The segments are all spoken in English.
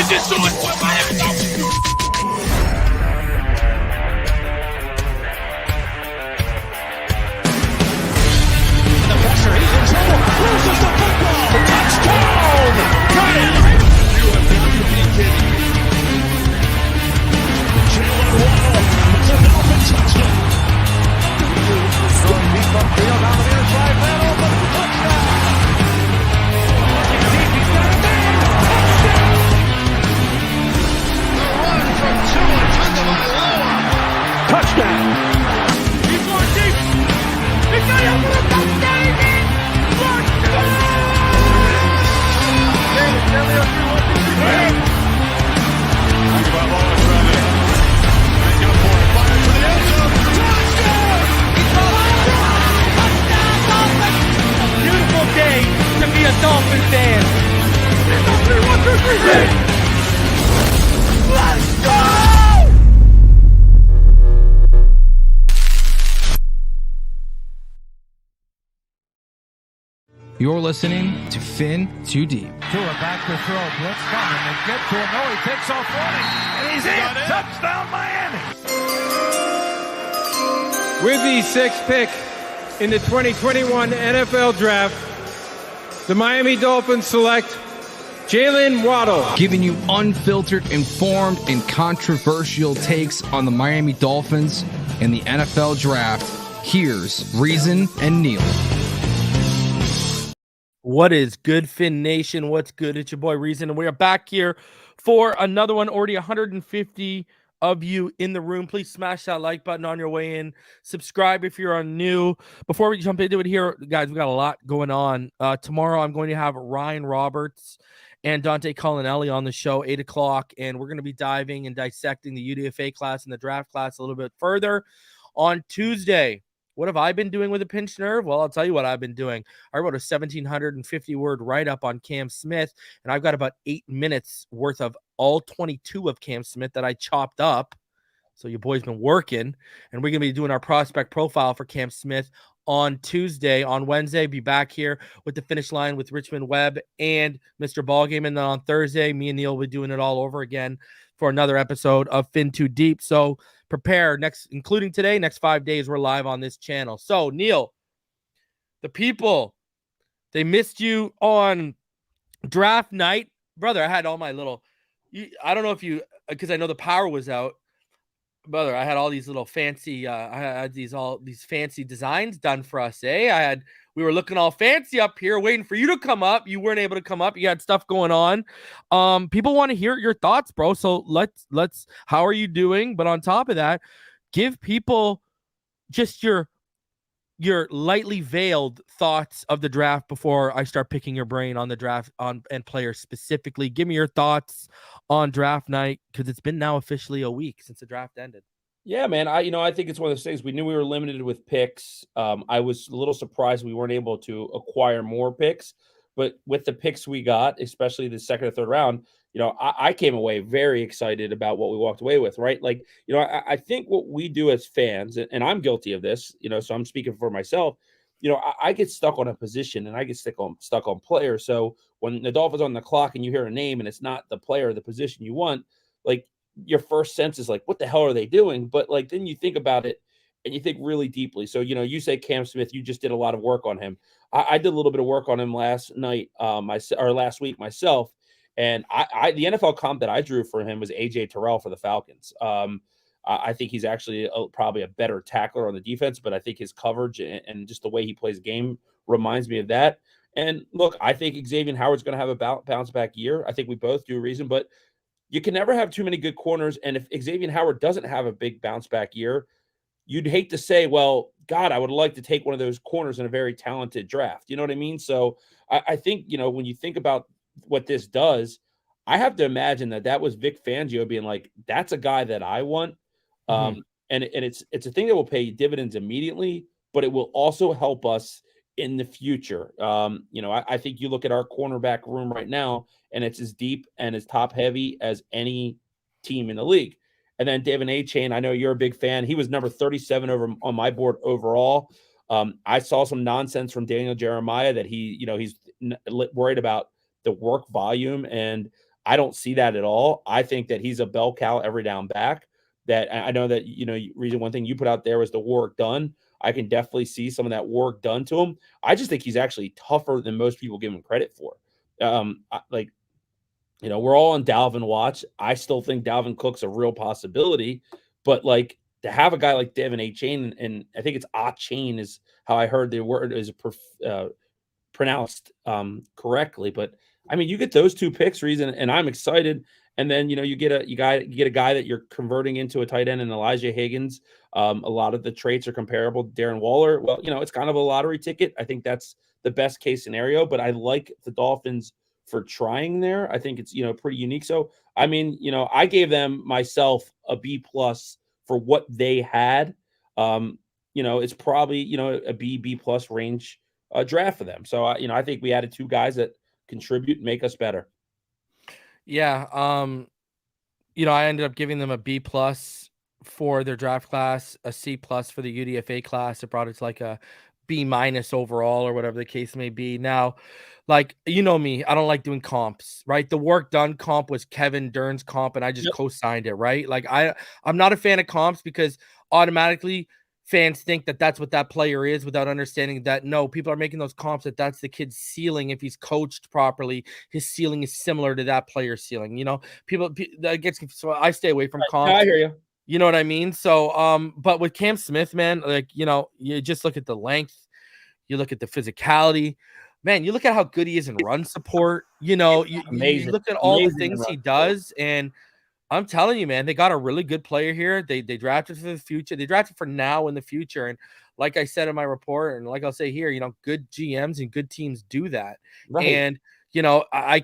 just do it for Miami Dolphins. The pressure, he's in trouble. Loses the football. Touchdown! Got it! You have got to be kidding me. Jalen Waddle. It's a Dolphin touchdown. Throwing deep upfield on the near side. Man open. Touchdown! He's got a man. Touchdown! The run from Tua Tagovailoa. Touchdown! He's going deep. He's got it for a touchdown. Beautiful day to be a Dolphin fan. Let's go! You're listening to Fin Too Deep. Tua back to throw. Blitz coming. They get to him. No, he takes off running. And he's in. Touchdown, Miami. With the sixth pick in the 2021 NFL Draft, the Miami Dolphins select Jalen Waddle. Giving you unfiltered, informed, and controversial takes on the Miami Dolphins and the NFL Draft. Here's Reason and Neal. What is good, Fin Nation? What's good? It's your boy Reason, and we are back here for another one. Already 150 of you in the room. Please smash that like button on your way in. Subscribe if you're new. Before we jump into it here, guys, we got a lot going on. Tomorrow, I'm going to have Ryan Roberts and Dante Collinelli on the show, 8 o'clock, and we're going to be diving and dissecting the UDFA class and the draft class a little bit further. On Tuesday, what have I been doing with a pinched nerve? Well, I'll tell you what I've been doing. I wrote a 1,750-word write-up on Cam Smith, and I've got about 8 minutes worth of all 22 of Cam Smith that I chopped up. So your boy's been working, and we're going to be doing our prospect profile for Cam Smith on Tuesday. On Wednesday, be back here with the finish line with Richmond Webb and Mr. Ballgame. And then on Thursday, me and Neil will be doing it all over again for another episode of Fin Too Deep. So prepare including today, next 5 days, we're live on this channel. So Neil, the people, they missed you on draft night. Brother, I had all my I don't know if you, because I know the power was out. Brother, I had all these little fancy, I had these fancy designs done for us, eh? We were looking all fancy up here, waiting for you to come up. You weren't able to come up. You had stuff going on. People want to hear your thoughts, bro. So let's, how are you doing? But on top of that, give people just your lightly veiled thoughts of the draft before I start picking your brain on the draft and players specifically. Give me your thoughts on draft night, because it's been now officially a week since the draft ended. Yeah, man. I think it's one of those things. We knew we were limited with picks. I was a little surprised we weren't able to acquire more picks, but with the picks we got, especially the second or third round, I came away very excited about what we walked away with, right? Like, I think what we do as fans, and I'm guilty of this, so I'm speaking for myself, I get stuck on a position and I get stuck on players. So when the Dolphins are on the clock and you hear a name and it's not the player or the position you want, like, your first sense is like, what the hell are they doing? But like, then you think about it and you think really deeply. So, you say Cam Smith, you just did a lot of work on him. I did a little bit of work on him last week myself. And the NFL comp that I drew for him was AJ Terrell for the Falcons. I think he's actually probably a better tackler on the defense, but I think his coverage and just the way he plays the game reminds me of that. And look, I think Xavier Howard's going to have a bounce back year. I think we both do, Reason, but you can never have too many good corners. And if Xavier Howard doesn't have a big bounce back year, you'd hate to say, well, God, I would like to take one of those corners in a very talented draft. You know what I mean? So I think, when you think about what this does, I have to imagine that was Vic Fangio being like, that's a guy that I want. And it's a thing that will pay dividends immediately, but it will also help us in the future. I think you look at our cornerback room right now, and it's as deep and as top heavy as any team in the league. And then Devin Achane, I know you're a big fan. He was number 37 on my board overall. I saw some nonsense from Daniel Jeremiah that he's worried about the work volume. And I don't see that at all. I think that he's a bell cow every down back. That I know that, Reason, one thing you put out there was the work done. I can definitely see some of that work done to him. I just think he's actually tougher than most people give him credit for. We're all on Dalvin watch. I still think Dalvin Cook's a real possibility, but to have a guy like Devin Achane, and I think it's Achane is how I heard the word is pronounced correctly. But I mean, you get those two picks, Reason, and I'm excited. And then you get a guy that you're converting into a tight end in Elijah Higgins. A lot of the traits are comparable to Darren Waller. Well, it's kind of a lottery ticket. I think that's the best case scenario. But I like the Dolphins for trying there. I think it's pretty unique. So I mean, I gave them myself a B+ for what they had. It's probably a B+ range draft for them. So I think we added two guys that contribute and make us better. Yeah. I ended up giving them a B+ for their draft class, a C+ for the UDFA class. It brought it to like a B- overall, or whatever the case may be. Now, me, I don't like doing comps, right? The work done comp was Kevin Dern's comp, and I just co-signed it, right? I'm not a fan of comps because automatically fans think that that's what that player is without understanding that no, people are making those comps that's the kid's ceiling. If he's coached properly, his ceiling is similar to that player's ceiling. People that gets, so I stay away from comps. I hear you. You know what I mean? So, but with Cam Smith, man, you just look at the length, you look at the physicality, man, you look at how good he is in run support. You look at all the things he does, and I'm telling you, man, they got a really good player here. They drafted for the future. They drafted for now and the future. And like I said in my report, and like I'll say here, good GMs and good teams do that. Right. And I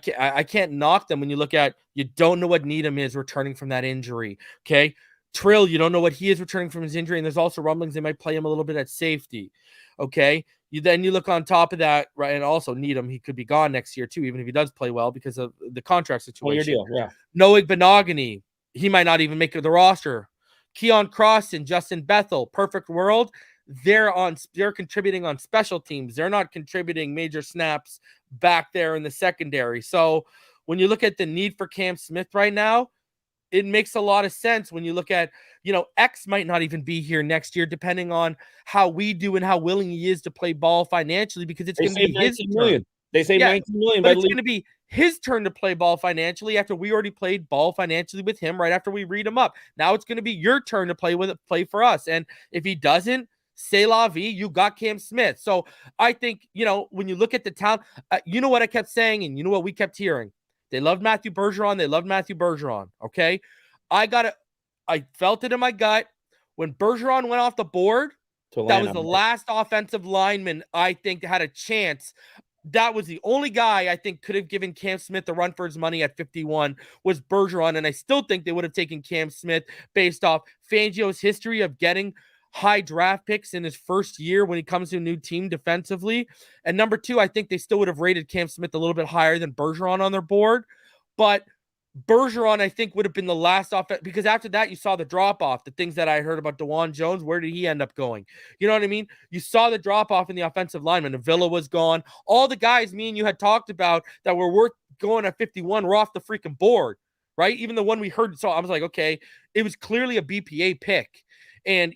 can't knock them when you look at, you don't know what Needham is returning from that injury. Okay. Trill, you don't know what he is returning from his injury. And there's also rumblings they might play him a little bit at safety. Okay. You look on top of that, right? And also Needham, he could be gone next year too, even if he does play well because of the contract situation. Your deal, yeah. Noah Benogany, he might not even make the roster. Keon Cross and Justin Bethel, perfect world. They're contributing on special teams. They're not contributing major snaps back there in the secondary. So when you look at the need for Cam Smith right now, it makes a lot of sense when you look at, X might not even be here next year, depending on how we do and how willing he is to play ball financially, because it's going to be his turn. They say 19 million, but it's going to be his turn to play ball financially after we already played ball financially with him right after we read him up. Now it's going to be your turn to play for us. And if he doesn't, c'est la vie, you got Cam Smith. So I think, when you look at the talent, you know what I kept saying, and you know what we kept hearing. They loved Matthew Bergeron. Okay. I felt it in my gut when Bergeron went off the board. That was the last offensive lineman I think had a chance. That was the only guy I think could have given Cam Smith the run for his money at 51 was Bergeron. And I still think they would have taken Cam Smith based off Fangio's history of getting high draft picks in his first year when he comes to a new team defensively. And number two, I think they still would have rated Cam Smith a little bit higher than Bergeron on their board. But Bergeron, I think, would have been the last offense, because after that, you saw the drop-off, the things that I heard about DeJuan Jones. Where did he end up going? You know what I mean? You saw the drop-off in the offensive lineman. Avila was gone. All the guys me and you had talked about that were worth going at 51 were off the freaking board, right? Even the one we heard. So I was like, okay, it was clearly a BPA pick. And,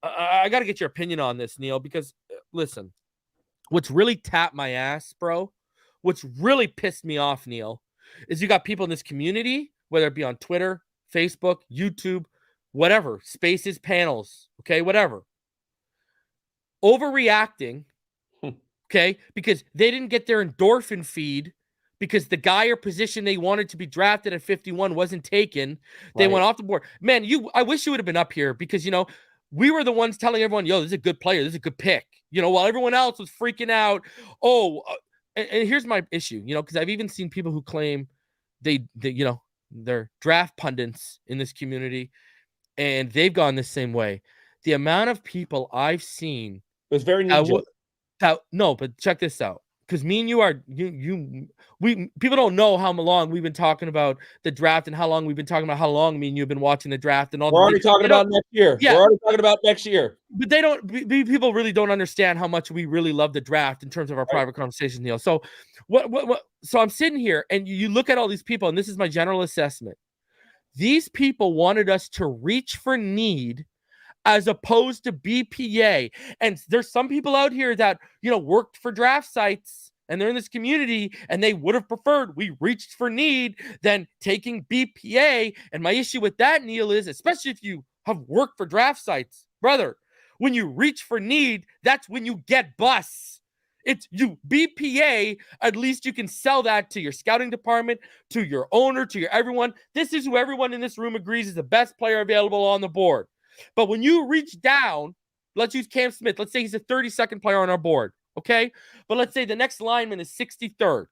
I got to get your opinion on this, Neal, because listen, what's really tapped my ass, bro, what's really pissed me off, Neal, is you got people in this community, whether it be on Twitter, Facebook, YouTube, whatever, spaces, panels, okay, whatever, overreacting, okay, because they didn't get their endorphin feed because the guy or position they wanted to be drafted at 51 wasn't taken. They went off the board. Man, I wish you would have been up here because, we were the ones telling everyone, yo, this is a good player. This is a good pick. While everyone else was freaking out. And here's my issue, because I've even seen people who claim they're draft pundits in this community, and they've gone the same way. The amount of people I've seen it was very ninja. No, but check this out. because me and you are people don't know how long we've been talking about the draft and how long we've been talking about how long me and you have been watching the draft and all. We're already talking about next year. Yeah. We're already talking about next year. But people really don't understand how much we really love the draft in terms of our private conversations, Neal. So so I'm sitting here and you look at all these people, and this is my general assessment. These people wanted us to reach for need as opposed to BPA. And there's some people out here that, worked for draft sites and they're in this community and they would have preferred we reached for need than taking BPA. And my issue with that, Neal, is especially if you have worked for draft sites, brother, when you reach for need, that's when you get busts. It's you BPA, at least you can sell that to your scouting department, to your owner, to your everyone. This is who everyone in this room agrees is the best player available on the board. But when you reach down, let's use Cam Smith. Let's say he's a 32nd player on our board, okay? But let's say the next lineman is 63rd.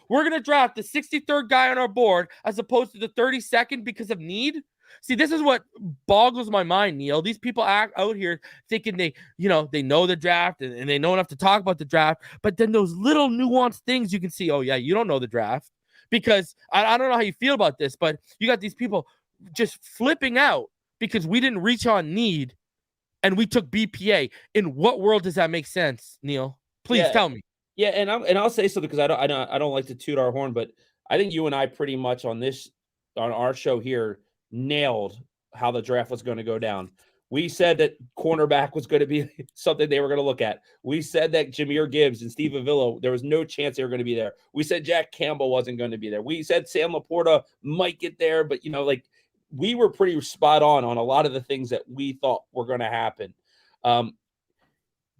We're going to draft the 63rd guy on our board as opposed to the 32nd because of need. See, this is what boggles my mind, Neal. These people act out here thinking they know the draft and they know enough to talk about the draft. But then those little nuanced things you can see, oh, yeah, you don't know the draft. Because I don't know how you feel about this, but you got these people just flipping out because we didn't reach on need and we took BPA. In what world does that make sense, Neal? Please tell me. Yeah, and I'll say something because I don't like to toot our horn, but I think you and I pretty much on our show here nailed how the draft was going to go down. We said that cornerback was going to be something they were going to look at. We said that Jahmyr Gibbs and Steve Avila, there was no chance they were going to be there. We said Jack Campbell wasn't going to be there. We said Sam Laporta might get there, but we were pretty spot on a lot of the things that we thought were going to happen.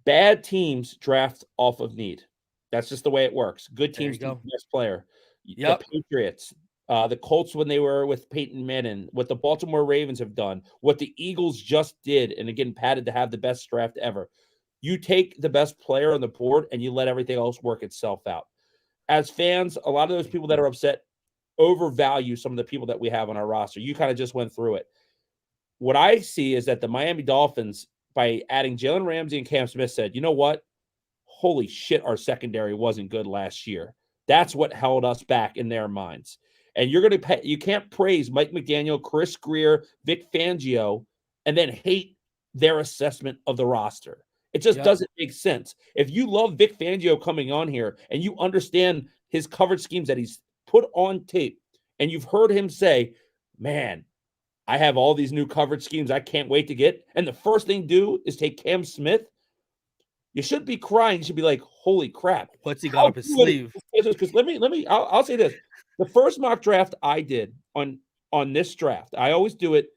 Bad teams draft off of need. That's just the way it works. Good teams take the best player. Yep. The Patriots, the Colts when they were with Peyton Manning, what the Baltimore Ravens have done, what the Eagles just did, and again, padded to have the best draft ever. You take the best player on the board and you let everything else work itself out. As fans, a lot of those people that are upset overvalue some of the people that we have on our roster. You kind of just went through it. What I see is that the Miami Dolphins, by adding Jalen Ramsey and Cam Smith, said, you know what? Holy shit, our secondary wasn't good last year. That's what held us back in their minds. And you can't praise Mike McDaniel, Chris Greer, Vic Fangio, and then hate their assessment of the roster. It just doesn't make sense. If you love Vic Fangio coming on here and you understand his coverage schemes that he's put on tape, and you've heard him say, man, I have all these new coverage schemes I can't wait to get, and the first thing to do is take Cam Smith, you shouldn't be crying. You should be like, holy crap. What's he got up his sleeve? Because I'll say this. The first mock draft I did on this draft, I always do it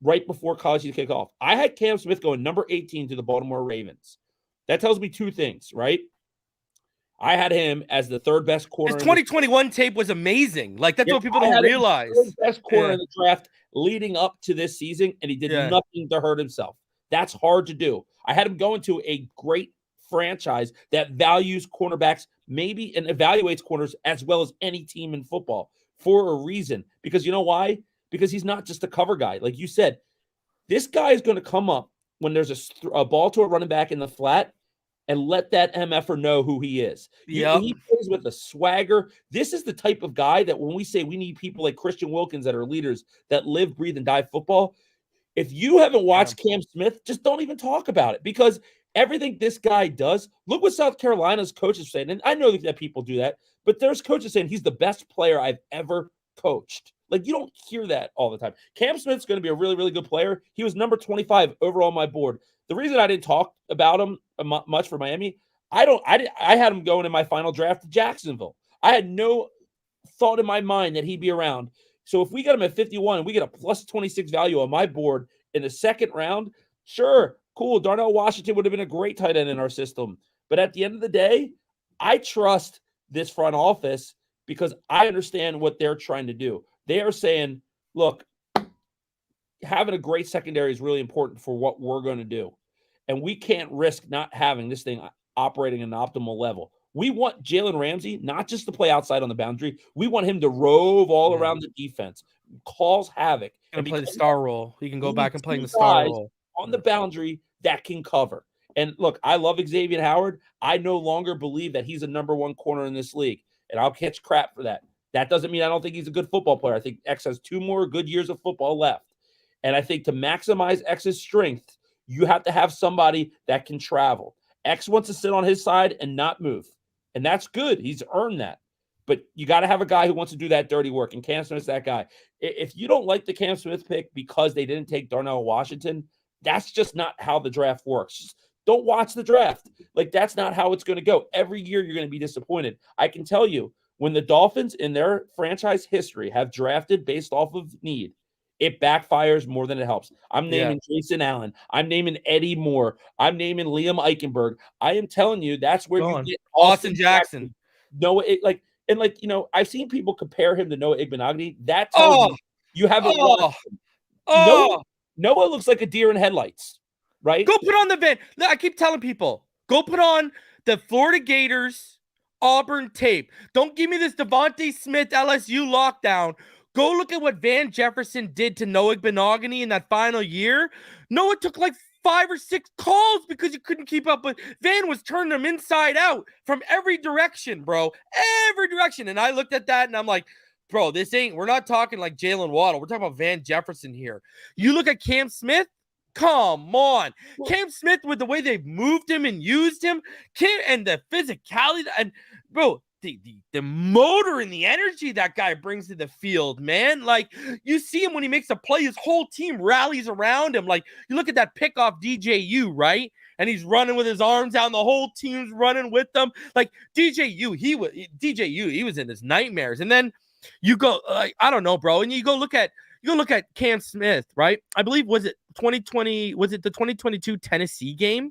right before college season kick off. I had Cam Smith going number 18 to the Baltimore Ravens. That tells me two things, right? I had him as the third best corner. His 2021 tape was amazing. Like, that's what people don't realize. The best corner in the draft leading up to this season, and he did nothing to hurt himself. That's hard to do. I had him going to a great franchise that values cornerbacks maybe and evaluates corners as well as any team in football for a reason. Because you know why? Because he's not just a cover guy. Like you said, this guy is going to come up when there's a ball to a running back in the flat and let that MFer know who he is. He plays with a swagger. This is the type of guy that when we say we need people like Christian Wilkins that are leaders that live, breathe, and die football, if you haven't watched Cam Smith, just don't even talk about it, because everything this guy does, look what South Carolina's coaches are saying. And I know that people do that, but there's coaches saying he's the best player I've ever coached. Like, you don't hear that all the time. Cam Smith's going to be a really, really good player. He was number 25 overall on my board. The reason I didn't talk about him much for Miami, I had him going in my final draft to Jacksonville. I had no thought in my mind that he'd be around. So if we get him at 51 and we get a plus 26 value on my board in the second round, sure, cool. Darnell Washington would have been a great tight end in our system. But at the end of the day, I trust this front office because I understand what they're trying to do. They are saying, look, having a great secondary is really important for what we're going to do. And we can't risk not having this thing operating at an optimal level. We want Jalen Ramsey not just to play outside on the boundary. We want him to rove all around the defense, cause havoc. And play the star role. He can go back and play in the star role. On the boundary that can cover. And look, I love Xavier Howard. I no longer believe that he's a number one corner in this league, and I'll catch crap for that. That doesn't mean I don't think he's a good football player. I think X has 2 more good years of football left. And I think to maximize X's strength, you have to have somebody that can travel. X wants to sit on his side and not move. And that's good. He's earned that. But you got to have a guy who wants to do that dirty work. And Cam Smith's that guy. If you don't like the Cam Smith pick because they didn't take Darnell Washington, that's just not how the draft works. Just don't watch the draft. Like, that's not how it's going to go. Every year you're going to be disappointed. I can tell you, when the Dolphins in their franchise history have drafted based off of need, it backfires more than it helps. I'm naming Jason Allen. I'm naming Eddie Moore. I'm naming Liam Eichenberg. I am telling you, that's where you get Austin Jackson. Noah, I've seen people compare him to Noah Igbenogany. That tells you haven't watched him. Noah looks like a deer in headlights, right? Go put on the van. I keep telling people, go put on the Florida Gators Auburn tape. Don't give me this Devontae Smith LSU lockdown. Go look at what Van Jefferson did to Noah Igbenogany in that final year. Noah took like 5 or 6 calls because he couldn't keep up with Van. Was turning him inside out from every direction, bro. Every direction. And I looked at that and I'm like, bro, we're not talking like Jalen Waddle. We're talking about Van Jefferson here. You look at Cam Smith. Come on. Cam Smith, with the way they've moved him and used him, and the physicality, and bro, the motor and the energy that guy brings to the field, man. Like, you see him when he makes a play, his whole team rallies around him. Like, you look at that pick off DJU, right? And he's running with his arms out, and the whole team's running with them. Like, DJU, he was in his nightmares. And then you go, I don't know, bro. And you go look at Cam Smith, right? I believe, was it the 2022 Tennessee game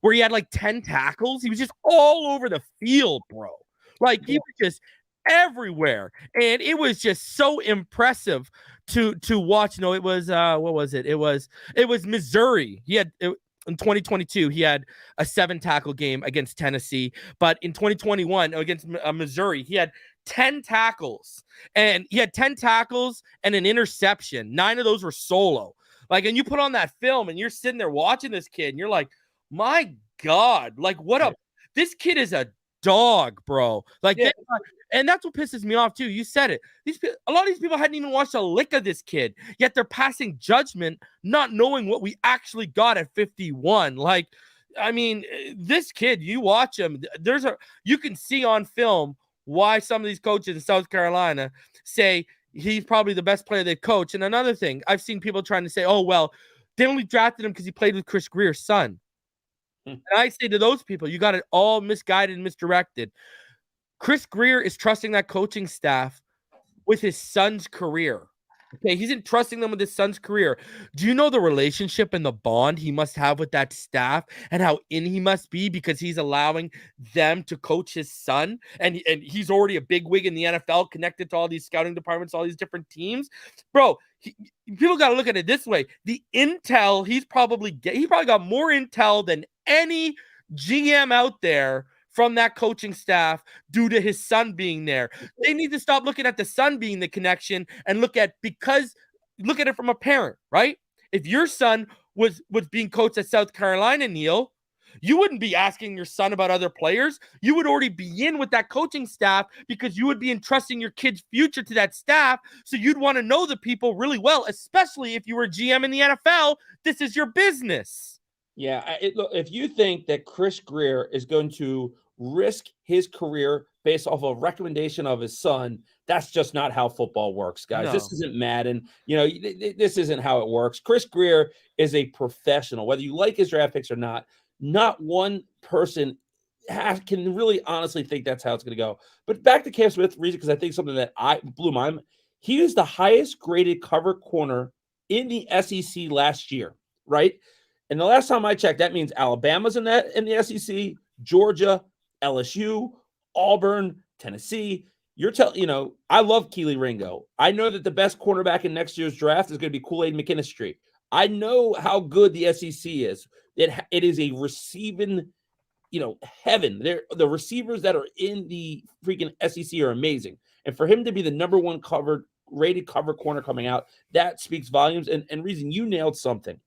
where he had like 10 tackles? He was just all over the field, bro. Like, he was just everywhere. And it was just so impressive to watch. No, it was what was it? It was Missouri. In 2022, he had a 7 tackle game against Tennessee, but in 2021 against Missouri, he had 10 tackles, and he had 10 tackles and an interception. 9 of those were solo. Like, and you put on that film and you're sitting there watching this kid and you're like, my God, like, this kid is a dog, bro. Like, and that's what pisses me off too. You said it. A lot of these people hadn't even watched a lick of this kid, yet they're passing judgment, not knowing what we actually got at 51. Like, I mean, this kid, you watch him, you can see on film why some of these coaches in South Carolina say he's probably the best player they coach. And another thing, I've seen people trying to say, oh, well, they only drafted him because he played with Chris Greer's son. And I say to those people, you got it all misguided and misdirected. Chris Grier is trusting that coaching staff with his son's career. Okay, he's entrusting them with his son's career. Do you know the relationship and the bond he must have with that staff and how in he must be because he's allowing them to coach his son? And he's already a bigwig in the NFL, connected to all these scouting departments, all these different teams. Bro, people got to look at it this way. The intel, he probably got more intel than any GM out there from that coaching staff due to his son being there. They need to stop looking at the son being the connection and look at it from a parent, right? If your son was being coached at South Carolina, Neal, you wouldn't be asking your son about other players. You would already be in with that coaching staff because you would be entrusting your kid's future to that staff. So you'd want to know the people really well, especially if you were a GM in the NFL. This is your business. Yeah, look, if you think that Chris Grier is going to risk his career based off a recommendation of his son, that's just not how football works, guys. No. This isn't Madden. This isn't how it works. Chris Grier is a professional. Whether you like his draft picks or not one person can really honestly think that's how it's going to go. But back to Cam Smith, reason because I think something that blew my mind. He was the highest graded cover corner in the SEC last year, right? And the last time I checked, that means Alabama's in the SEC, Georgia, LSU, Auburn, Tennessee. I love Keely Ringo. I know that the best cornerback in next year's draft is going to be Kool-Aid McKinstry. I know how good the SEC is. It is a receiving, heaven. The receivers that are in the freaking SEC are amazing. And for him to be the number one rated cover corner coming out, that speaks volumes. And Reason, you nailed something.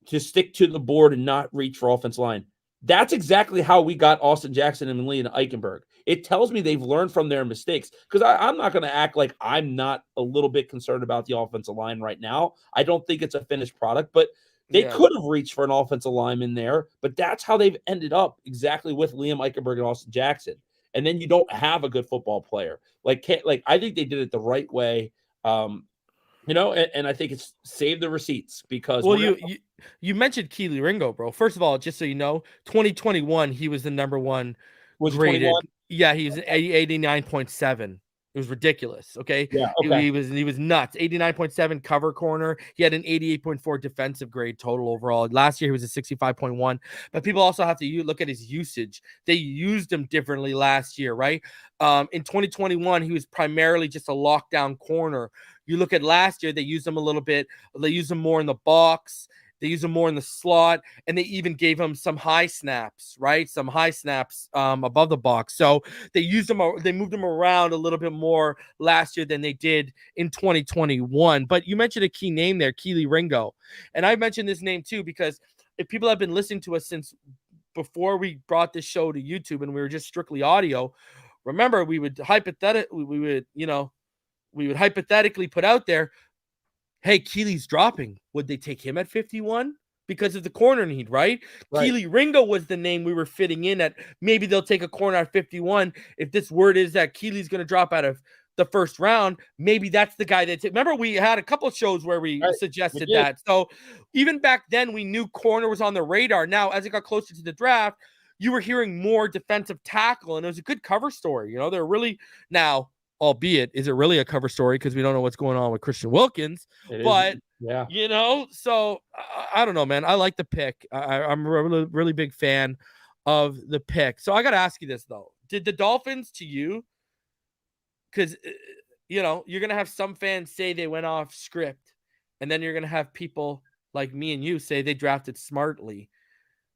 to stick to the board and not reach for offensive line. That's exactly how we got Austin Jackson and Leland Eichenberg. It tells me they've learned from their mistakes, because I'm not going to act like I'm not a little bit concerned about the offensive line right now. I don't think it's a finished product, but they could have reached for an offensive lineman there, but that's how they've ended up exactly with Liam Eichenberg and Austin Jackson. And then you don't have a good football player. Like I think they did it the right way. And I think it's saved the receipts, because you mentioned Keely Ringo, bro. First of all, just so you know, 2021 he was the number one graded. 21? Yeah, he was 89.7. It was ridiculous. Okay. Yeah. Okay. He was nuts. 89.7 cover corner. He had an 88.4 defensive grade total overall. Last year he was a 65.1. But people also have to look at his usage. They used him differently last year, right? In 2021, he was primarily just a lockdown corner. You look at last year, they used him a little bit. They used him more in the box. They used him more in the slot, and they even gave him some high snaps, right? Some high snaps above the box. So they used him. They moved him around a little bit more last year than they did in 2021. But you mentioned a key name there, Keely Ringo, and I mentioned this name too because if people have been listening to us since before we brought this show to YouTube and we were just strictly audio, remember we would hypothetically put out there, hey, Keely's dropping. Would they take him at 51? Because of the corner need, right? Keely Ringo was the name we were fitting in at. Maybe they'll take a corner at 51. If this word is that Keely's going to drop out of the first round, maybe that's the guy that's it. Remember, we had a couple of shows where we suggested that. So even back then, we knew corner was on the radar. Now, as it got closer to the draft, you were hearing more defensive tackle, and it was a good cover story. You know, they're really now. Albeit, is it really a cover story? Because we don't know what's going on with Christian Wilkins. But, so I don't know, man. I like the pick. I'm a really, really big fan of the pick. So I got to ask you this, though. Did the Dolphins to you, because, you're going to have some fans say they went off script, and then you're going to have people like me and you say they drafted smartly.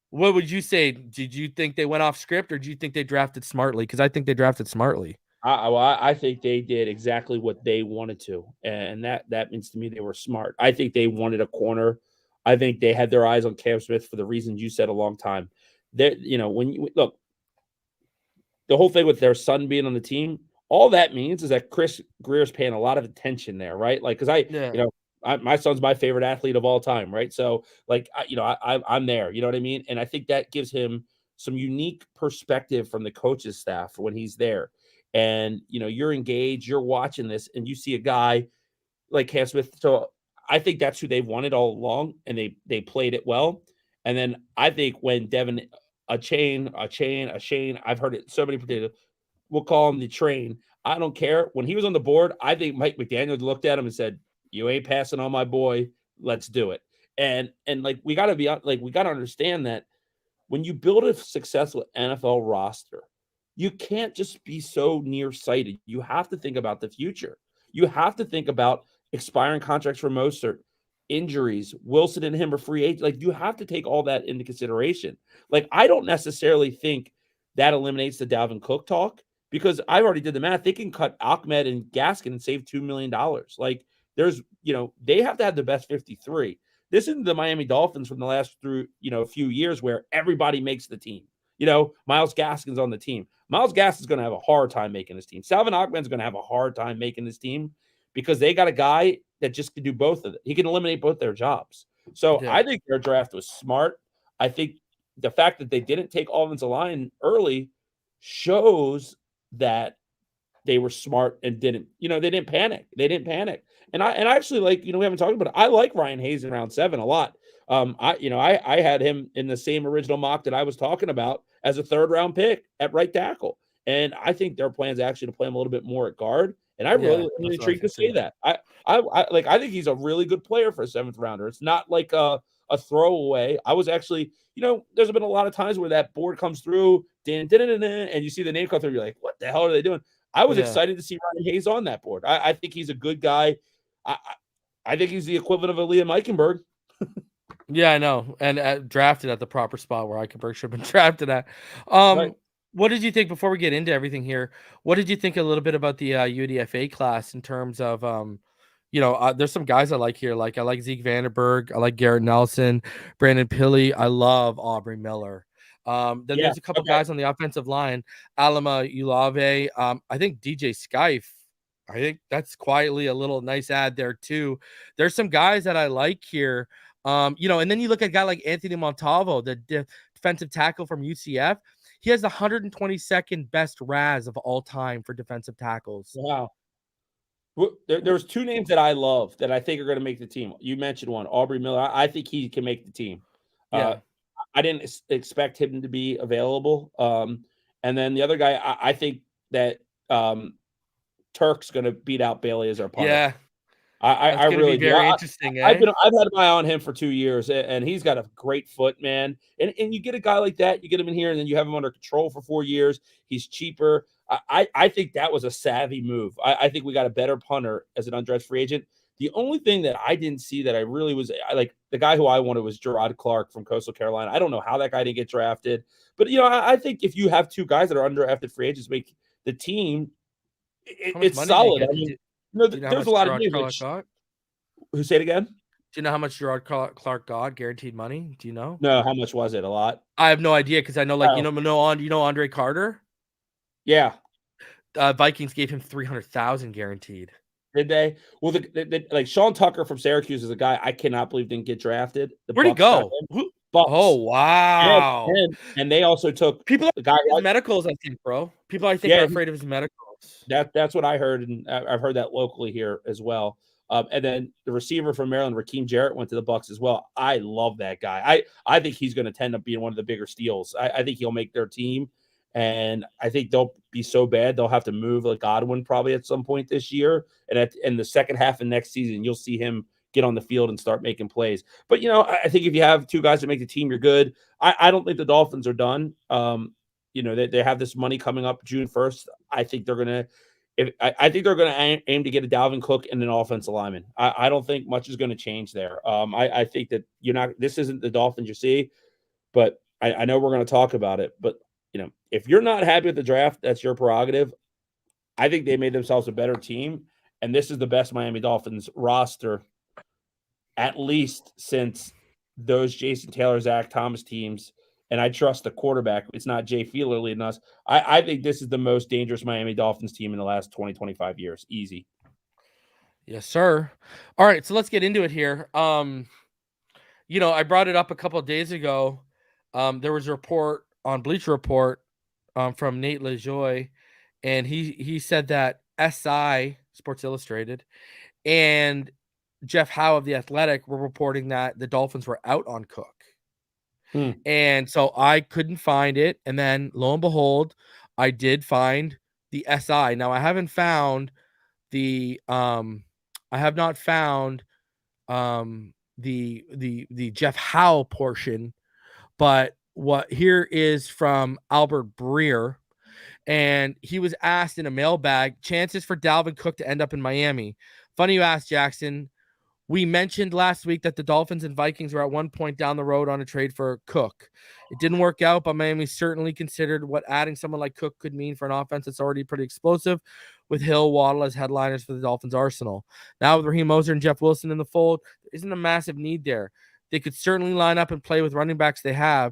What would you say? Did you think they went off script, or do you think they drafted smartly? Because I think they drafted smartly. I think they did exactly what they wanted to, and that means to me they were smart. I think they wanted a corner. I think they had their eyes on Cam Smith for the reasons you said a long time. That when you look, the whole thing with their son being on the team, all that means is that Chris Greer's paying a lot of attention there, right? Like, because my son's my favorite athlete of all time, right? So, like, I'm there, you know what I mean? And I think that gives him some unique perspective from the coach's staff when he's there. And, you're engaged, you're watching this, and you see a guy like Cam Smith. So I think that's who they wanted all along, and they played it well. And then I think when Devin Achane, I've heard it so many people, we'll call him the train. I don't care. When he was on the board, I think Mike McDaniel looked at him and said, "You ain't passing on my boy. Let's do it." And like, we got to understand that when you build a successful NFL roster, you can't just be so nearsighted. You have to think about the future. You have to think about expiring contracts for Mostert, injuries, Wilson and him are free agents. Like, you have to take all that into consideration. Like, I don't necessarily think that eliminates the Dalvin Cook talk, because I already did the math. They can cut Ahmed and Gaskin and save $2 million. Like, there's, they have to have the best 53. This isn't the Miami Dolphins from the last few years where everybody makes the team. Myles Gaskin's on the team. Myles Gaskin's going to have a hard time making this team. Salvon Ahmed's going to have a hard time making this team, because they got a guy that just can do both of it. He can eliminate both their jobs. So I think their draft was smart. I think the fact that they didn't take offensive line early shows that they were smart and they didn't panic. They didn't panic. And I actually like, we haven't talked about it. I like Ryan Hayes in round 7 a lot. I had him in the same original mock that I was talking about as a 3rd round pick at right tackle. And I think their plan is actually to play him a little bit more at guard. And I really am intrigued to say that. I think he's a really good player for a 7th rounder. It's not like a throwaway. I was actually, there's been a lot of times where that board comes through, and you see the name come through. You're like, what the hell are they doing? I was excited to see Ryan Hayes on that board. I think he's a good guy. I think he's the equivalent of a Liam Eichenberg. Yeah, I know. And drafted at the proper spot where Eichenberg should have been drafted at. Right. What did you think, before we get into everything here, what did you think a little bit about the UDFA class in terms of, there's some guys I like here. Like I like Zeke Vandenberg. I like Garrett Nelson, Brandon Pilley. I love Aubrey Miller. Then there's a couple guys on the offensive line. Alama Ulave. I think DJ Skife. I think that's quietly a little nice add there too. There's some guys that I like here. And then you look at a guy like Anthony Montalvo, the defensive tackle from UCF. He has the 122nd best RAS of all time for defensive tackles. Wow. There's two names that I love that I think are going to make the team. You mentioned one, Aubrey Miller. I think he can make the team. Yeah. I didn't expect him to be available. And then the other guy, I think that Turk's going to beat out Bailey as our punter. Yeah. I really be very do. interesting. I've had my eye on him for 2 years, and he's got a great foot, man. And you get a guy like that, you get him in here, and then you have him under control for 4 years. He's cheaper. I think that was a savvy move. I think we got a better punter as an undrafted free agent. The only thing that I didn't see that I really was like, the guy who I wanted was Gerard Clark from Coastal Carolina. I don't know how that guy didn't get drafted, but I think if you have two guys that are undrafted free agents make the team, it's solid. I mean, there's a lot of names. Who say it again? Do you know how much Gerard Clark got guaranteed money? Do you know? No, how much was it? A lot? I have no idea because I know, Andre Carter? Yeah. Vikings gave him $300,000 guaranteed. Did they? Well, like Sean Tucker from Syracuse is a guy I cannot believe didn't get drafted. Where'd he go? Oh, wow. And they also took people the guy his medicals, I think, bro. People I think are afraid of his medicals. That's what I heard, and I've heard that locally here as well. And then the receiver from Maryland, Raheem Jarrett, went to the Bucs as well. I love that guy. I think he's going to end up being one of the bigger steals. I think he'll make their team, and I think they'll be so bad they'll have to move like Godwin probably at some point this year. And in the second half of next season, you'll see him get on the field and start making plays. But I think if you have two guys that make the team, you're good. I don't think the Dolphins are done. They have this money coming up June 1st. I think they're gonna. I think they're going to aim to get a Dalvin Cook and an offensive lineman. I don't think much is going to change there. I think that this isn't the Dolphins you see, but I know we're going to talk about it. But if you're not happy with the draft, that's your prerogative. I think they made themselves a better team, and this is the best Miami Dolphins roster, at least since those Jason Taylor, Zach Thomas teams. And I trust the quarterback. It's not Jay Fiedler leading us. I think this is the most dangerous Miami Dolphins team in the last 20, 25 years. Easy. Yes, sir. All right, so let's get into it here. I brought it up a couple of days ago. There was a report on Bleacher Report from Nate LaJoie, and he said that SI, Sports Illustrated, and Jeff Howe of The Athletic were reporting that the Dolphins were out on Cook. And so I couldn't find it. And then lo and behold, I did find the SI. Now I haven't found the the Jeff Howe portion, but what here is from Albert Breer. And he was asked in a mailbag, chances for Dalvin Cook to end up in Miami. Funny you asked, Jackson. We mentioned last week that the Dolphins and Vikings were at one point down the road on a trade for Cook. It didn't work out, but Miami certainly considered what adding someone like Cook could mean for an offense that's already pretty explosive, with Hill, Waddle as headliners for the Dolphins' arsenal. Now with Raheem Mostert and Jeff Wilson in the fold, there isn't a massive need there. They could certainly line up and play with running backs they have.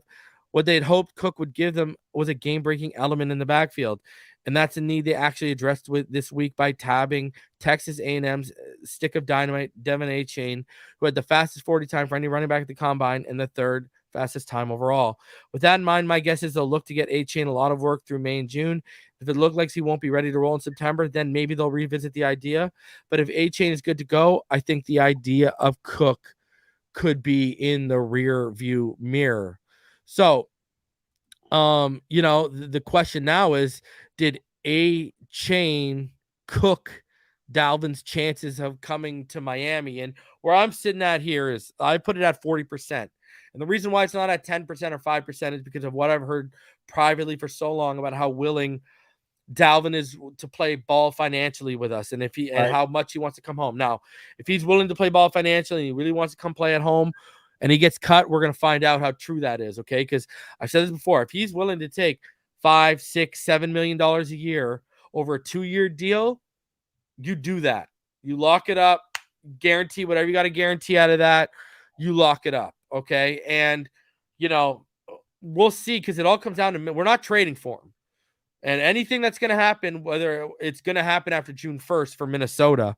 What they had hoped Cook would give them was a game-breaking element in the backfield. And that's a need they actually addressed with this week by tabbing Texas A&M's stick of dynamite, Devin Achane, who had the fastest 40 time for any running back at the combine and the third fastest time overall. With that in mind, my guess is they'll look to get Achane a lot of work through May and June. If it looks like he won't be ready to roll in September, then maybe they'll revisit the idea. But if Achane is good to go, I think the idea of Cook could be in the rear view mirror. So, the question now is, did Achane cook Dalvin's chances of coming to Miami? And where I'm sitting at here is I put it at 40%. And the reason why it's not at 10% or 5% is because of what I've heard privately for so long about how willing Dalvin is to play ball financially with us, and and how much he wants to come home. Now, if he's willing to play ball financially and he really wants to come play at home and he gets cut, we're going to find out how true that is, okay? Because I've said this before. If he's willing to take $5, $6, $7 million a year over a 2-year deal, you do that. You lock it up, guarantee whatever you got to guarantee out of that. You lock it up, okay? And we'll see, because it all comes down to we're not trading for him, and anything that's going to happen, whether it's going to happen after June 1st for Minnesota.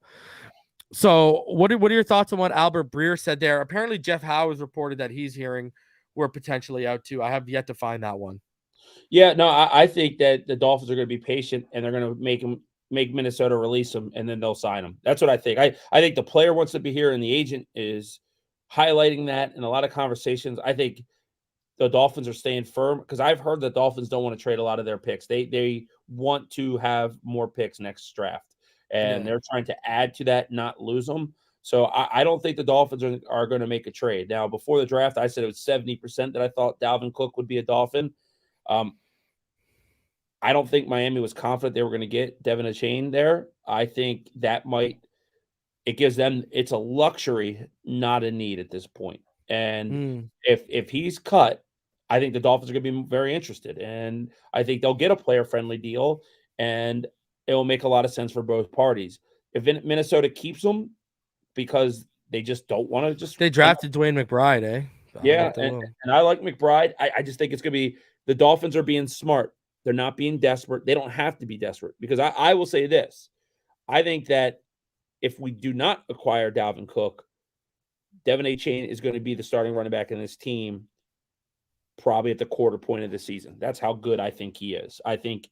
So what are your thoughts on what Albert Breer said there? Apparently Jeff Howe has reported that he's hearing we're potentially out too. I have yet to find that one. Yeah, no, I think that the Dolphins are going to be patient, and they're going to make Minnesota release him, and then they'll sign him. That's what I think. I think the player wants to be here, and the agent is highlighting that in a lot of conversations. I think the Dolphins are staying firm, because I've heard the Dolphins don't want to trade a lot of their picks. They want to have more picks next draft, and they're trying to add to that, not lose them. So I don't think the Dolphins are going to make a trade. Now, before the draft, I said it was 70% that I thought Dalvin Cook would be a Dolphin. I don't think Miami was confident they were going to get Devin Achane there. I think that it gives them, it's a luxury, not a need at this point. And if he's cut, I think the Dolphins are going to be very interested. And I think they'll get a player-friendly deal, and it will make a lot of sense for both parties. If Minnesota keeps them because they just don't want to They drafted Dwayne McBride, eh? Yeah, and I like McBride. I just think it's going to be the Dolphins are being smart. They're not being desperate. They don't have to be desperate, because I will say this. I think that if we do not acquire Dalvin Cook, Devin Achane is going to be the starting running back in this team probably at the quarter point of the season. That's how good I think he is. I think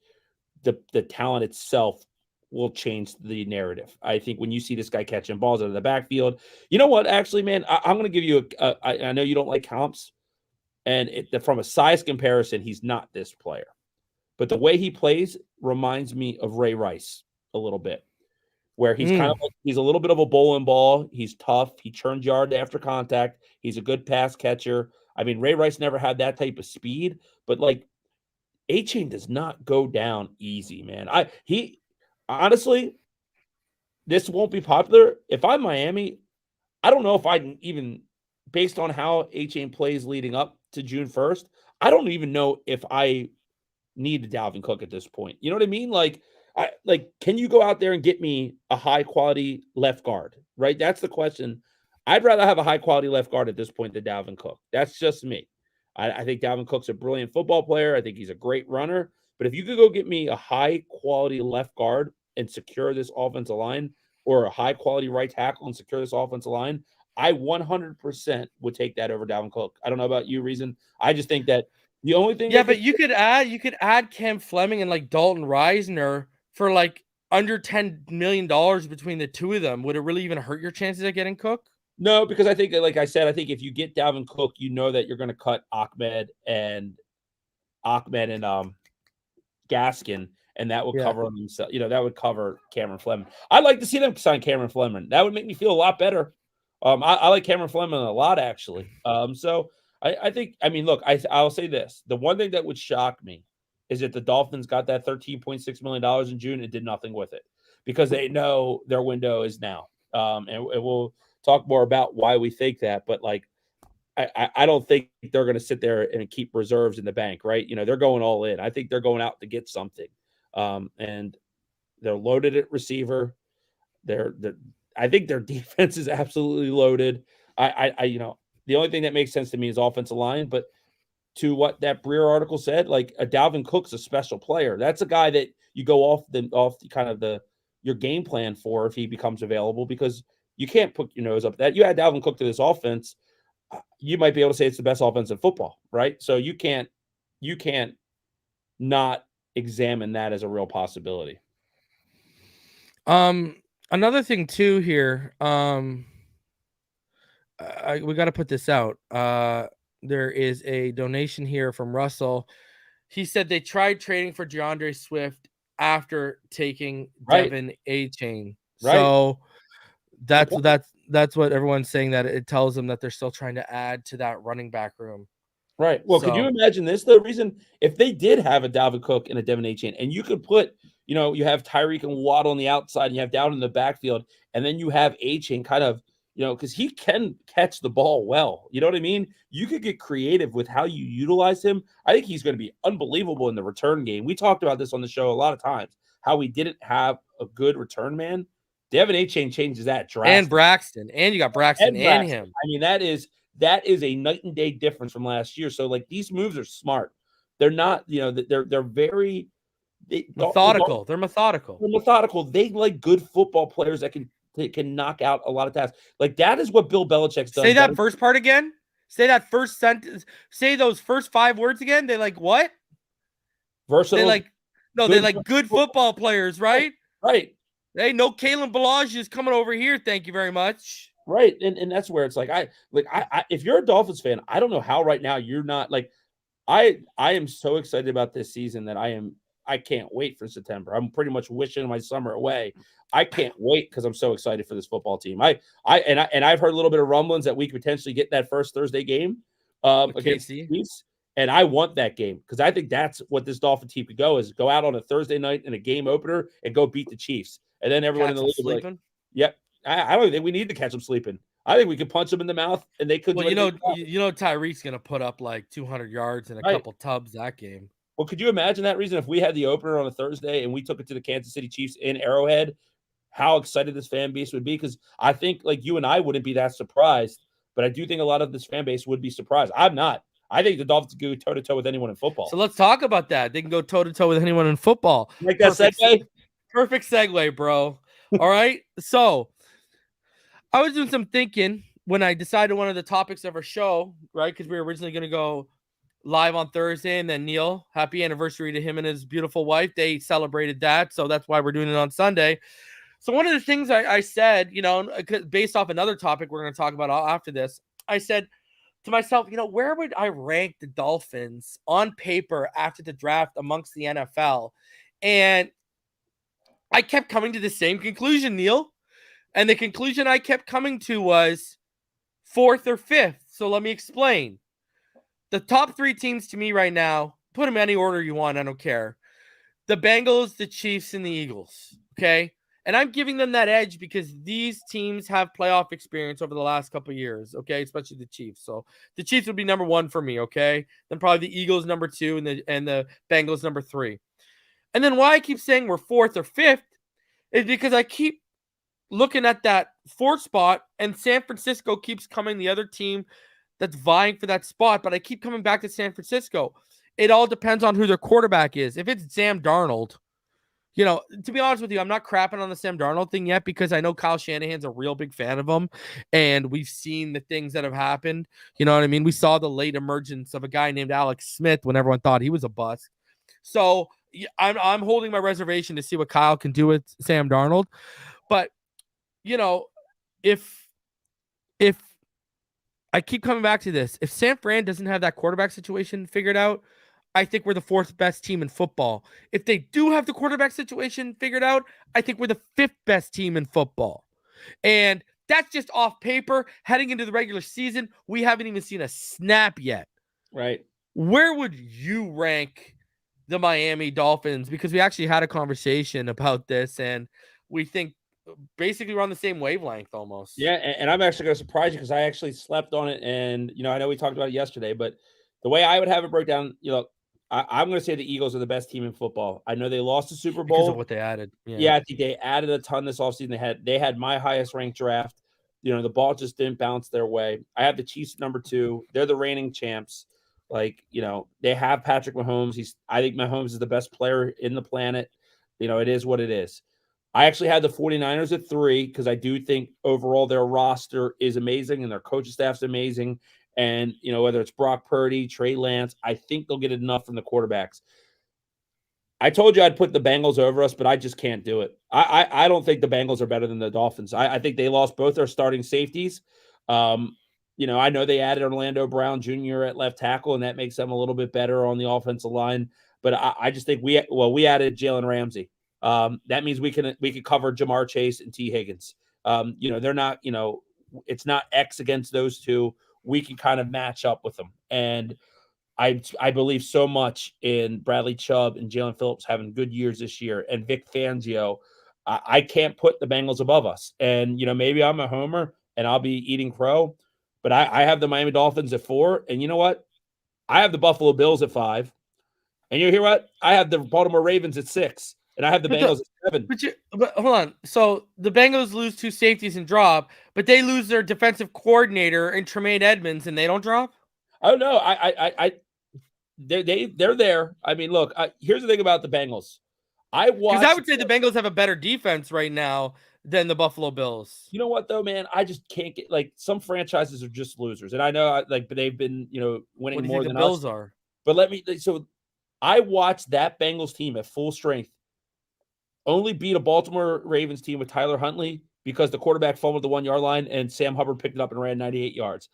the talent itself will change the narrative. I think when you see this guy catching balls out of the backfield, you know what? Actually, man, I'm going to give you I know you don't like comps, and from a size comparison, he's not this player. But the way he plays reminds me of Ray Rice a little bit, where he's kind of like, he's a little bit of a bowling ball. He's tough. He churns yard after contact. He's a good pass catcher. I mean, Ray Rice never had that type of speed, but like Achane does not go down easy, man. Honestly, this won't be popular. If I'm Miami, I don't know if I'd even, based on how Achane plays leading up to June 1st, I don't even know if I need a Dalvin Cook at this point. You know what I mean? Like, can you go out there and get me a high quality left guard? Right? That's the question. I'd rather have a high quality left guard at this point than Dalvin Cook. That's just me. I think Dalvin Cook's a brilliant football player. I think he's a great runner. But if you could go get me a high quality left guard and secure this offensive line, or a high quality right tackle and secure this offensive line, I 100% would take that over Dalvin Cook. I don't know about you, Reason. I just think that the only thing, but you could add Cam Fleming and like Dalton Reisner for like under $10 million between the two of them. Would it really even hurt your chances of getting Cook? No, because I think, like I said, I think if you get Dalvin Cook, you know that you're going to cut Ahmed and Gaskin, and that will cover themselves. You know, that would cover Cameron Fleming. I'd like to see them sign Cameron Fleming. That would make me feel a lot better. I like Cameron Fleming a lot, actually. So I think, I mean, look, I'll say this. The one thing that would shock me is that the Dolphins got that $13.6 million in June and did nothing with it, because they know their window is now. And we'll talk more about why we think that. But, like, I don't think they're going to sit there and keep reserves in the bank, right? You know, they're going all in. I think they're going out to get something. And they're loaded at receiver. I think their defense is absolutely loaded. The only thing that makes sense to me is offensive line, but to what that Breer article said, like, a Dalvin Cook's a special player. That's a guy that you go off your game plan for if he becomes available, because you can't put your nose up that. You add Dalvin Cook to this offense, you might be able to say it's the best offense in football, right? So you can't not examine that as a real possibility. Another thing too here, we got to put this out. There is a donation here from Russell. He said they tried trading for DeAndre Swift after taking Devin Achane. Right. So that's what everyone's saying, that it tells them that they're still trying to add to that running back room. Right. Well, could you imagine this, though, Reason? If they did have a Dalvin Cook and a Devin Achane, and you could put, you have Tyreek and Waddle on the outside, and you have Dowd in the backfield, and then you have Achane kind of, because he can catch the ball well. You know what I mean? You could get creative with how you utilize him. I think he's going to be unbelievable in the return game. We talked about this on the show a lot of times, how we didn't have a good return man. Devin Achane changes that drastically. And Braxton. And you got Braxton and him. I mean, that is a night and day difference from last year. So, like, these moves are smart. They're not, they're very methodical. They're methodical. They're methodical. They like good football players that can knock out a lot of tasks. Like, that is what Bill Belichick's done. Say that first part again. Say that first sentence. Say those first 5 words again. They like what? Versatile. They like good football players, right? Right. Hey, no Kalen Ballage is coming over here. Thank you very much. Right. And that's where it's like, I if you're a Dolphins fan, I don't know how right now you're not like, I am so excited about this season that I can't wait for September. I'm pretty much wishing my summer away. I can't wait because I'm so excited for this football team. I've heard a little bit of rumblings that we could potentially get that first Thursday game against the Chiefs, and I want that game because I think that's what this Dolphin team could go out on a Thursday night in a game opener and go beat the Chiefs, and then everyone in the league will be like, "Yep." I don't think we need to catch them sleeping. I think we could punch them in the mouth and they could. Well, Tyreek's gonna put up like 200 yards and a couple tubs that game. Well, could you imagine that reason if we had the opener on a Thursday and we took it to the Kansas City Chiefs in Arrowhead? How excited this fan base would be, because I think like you and I wouldn't be that surprised, but I do think a lot of this fan base would be surprised. I'm not. I think the Dolphins can go toe-to-toe with anyone in football. So let's talk about that. They can go toe-to-toe with anyone in football. Like that segue? Perfect segue, bro. All right. So I was doing some thinking when I decided one of the topics of our show, right? Because we were originally going to go live on Thursday, and then Neal, happy anniversary to him and his beautiful wife. They celebrated that. So that's why we're doing it on Sunday. So one of the things I said, based off another topic we're going to talk about after this, I said to myself, where would I rank the Dolphins on paper after the draft amongst the NFL? And I kept coming to the same conclusion, Neal. And the conclusion I kept coming to was 4th or 5th. So let me explain. The top 3 teams to me right now, put them any order you want, I don't care. The Bengals, the Chiefs, and the Eagles, okay? And I'm giving them that edge because these teams have playoff experience over the last couple of years, okay? Especially the Chiefs. So the Chiefs would be number 1 for me, okay? Then probably the Eagles number 2 and the Bengals number 3. And then why I keep saying we're 4th or 5th is because I keep looking at that 4th spot and San Francisco keeps coming the other team that's vying for that spot, but I keep coming back to San Francisco. It all depends on who their quarterback is. If it's Sam Darnold, to be honest with you, I'm not crapping on the Sam Darnold thing yet because I know Kyle Shanahan's a real big fan of him, and we've seen the things that have happened. You know what I mean? We saw the late emergence of a guy named Alex Smith when everyone thought he was a bust. So I'm holding my reservation to see what Kyle can do with Sam Darnold. But, if I keep coming back to this, if San Fran doesn't have that quarterback situation figured out, I think we're the 4th best team in football. If they do have the quarterback situation figured out, I think we're the 5th best team in football. And that's just off paper. Heading into the regular season, we haven't even seen a snap yet. Right. Where would you rank the Miami Dolphins? Because we actually had a conversation about this, and we think basically we're on the same wavelength almost. Yeah, and I'm actually going to surprise you because I actually slept on it. And, I know we talked about it yesterday, but the way I would have it broke down, I'm going to say the Eagles are the best team in football. I know they lost the Super Bowl. Because of what they added. Yeah, I think they added a ton this offseason. They had my highest ranked draft. The ball just didn't bounce their way. I have the Chiefs number 2. They're the reigning champs. Like, they have Patrick Mahomes. I think Mahomes is the best player in the planet. It is what it is. I actually had the 49ers at 3 because I do think overall their roster is amazing and their coaching staff's amazing. And, whether it's Brock Purdy, Trey Lance, I think they'll get enough from the quarterbacks. I told you I'd put the Bengals over us, but I just can't do it. I don't think the Bengals are better than the Dolphins. I think they lost both their starting safeties. I know they added Orlando Brown Jr. at left tackle, and that makes them a little bit better on the offensive line. But I just think we added Jalen Ramsey. That means we can cover Jamar Chase and T. Higgins. They're not, it's not X against those two. We can kind of match up with them. And I believe so much in Bradley Chubb and Jalen Phillips having good years this year, and Vic Fangio. I can't put the Bengals above us. And, maybe I'm a homer and I'll be eating crow, but I have the Miami Dolphins at 4. And you know what? I have the Buffalo Bills at 5. And you hear what? I have the Baltimore Ravens at 6. and I have the Bengals at 7. But hold on. So the Bengals lose 2 safeties and drop, but they lose their defensive coordinator and Tremaine Edmonds, and they don't drop. Oh no, they're there. I mean, look, here's the thing about the Bengals. I would say the Bengals have a better defense right now than the Buffalo Bills. You know what though, man? I just can't get like some franchises are just losers, and I know but they've been winning more than the Bills us. are. But so I watched that Bengals team at full strength only beat a Baltimore Ravens team with Tyler Huntley because the quarterback fumbled the 1-yard line and Sam Hubbard picked it up and ran 98 yards.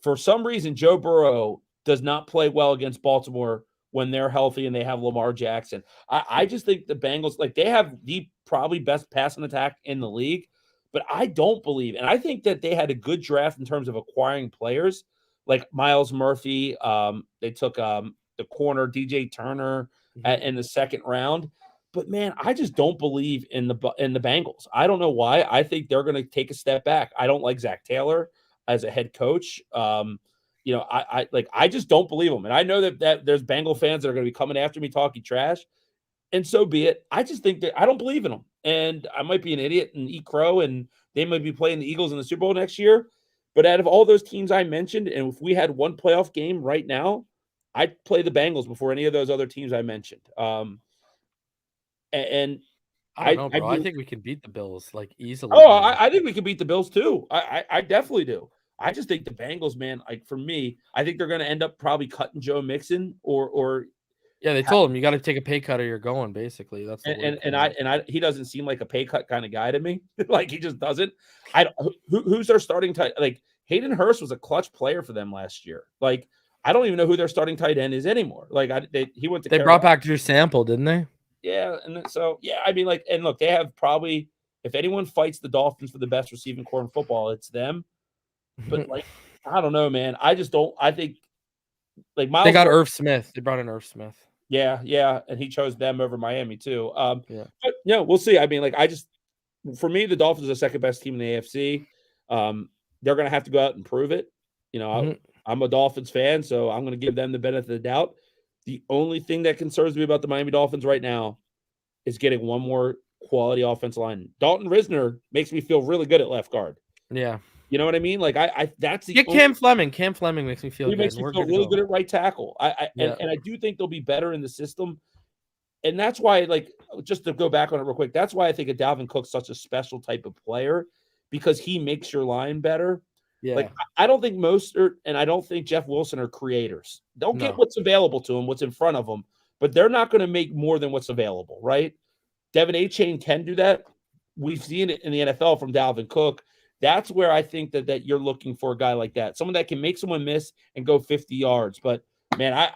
For some reason, Joe Burrow does not play well against Baltimore when they're healthy and they have Lamar Jackson. I just think the Bengals, they have the probably best passing attack in the league, but I don't believe, and I think that they had a good draft in terms of acquiring players like Miles Murphy. They took the corner DJ Turner in the second round. But man, I just don't believe in the Bengals. I don't know why. I think they're going to take a step back. I don't like Zach Taylor as a head coach. I just don't believe him. And I know that there's Bengal fans that are going to be coming after me talking trash, and so be it. I just think that I don't believe in them, and I might be an idiot and eat crow, and they might be playing the Eagles in the Super Bowl next year. But out of all those teams I mentioned, and if we had one playoff game right now, I'd play the Bengals before any of those other teams I mentioned. And I don't know, bro. I think we can beat the Bills easily. Oh, I think we can beat the Bills too. I definitely do. I just think the Bengals, man, for me, I think they're going to end up probably cutting Joe Mixon or yeah, they told him you got to take a pay cut or you're going. Basically, that's he doesn't seem like a pay cut kind of guy to me. He just doesn't. Who's their starting tight? Hayden Hurst was a clutch player for them last year. I don't even know who their starting tight end is anymore. He went to. They brought back Drew Sample, didn't they? Yeah, and so I mean, and look, they have probably, if anyone fights the Dolphins for the best receiving core in football, it's them. But I don't know, man. I just don't. I think Miles. They got Irv Smith. They brought in Irv Smith. Yeah, and he chose them over Miami too. Yeah, but we'll see. I mean, for me, the Dolphins are the second best team in the AFC. They're going to have to go out and prove it. I'm a Dolphins fan, so I'm going to give them the benefit of the doubt. The only thing that concerns me about the Miami Dolphins right now is getting one more quality offensive line. Dalton Risner makes me feel really good at left guard. Yeah. You know what I mean? That's the Cam Fleming. Cam Fleming makes me feel good. Makes me feel really good at right tackle. And I do think they'll be better in the system. And that's why, just to go back on it real quick, that's why I think a Dalvin Cook's such a special type of player, because he makes your line better. Yeah. I don't think Mostert and I don't think Jeff Wilson are creators. They'll get what's available to them, what's in front of them, but they're not going to make more than what's available, right? Devin Achane can do that. We've seen it in the NFL from Dalvin Cook. That's where I think that you're looking for a guy like that, someone that can make someone miss and go 50 yards. But man,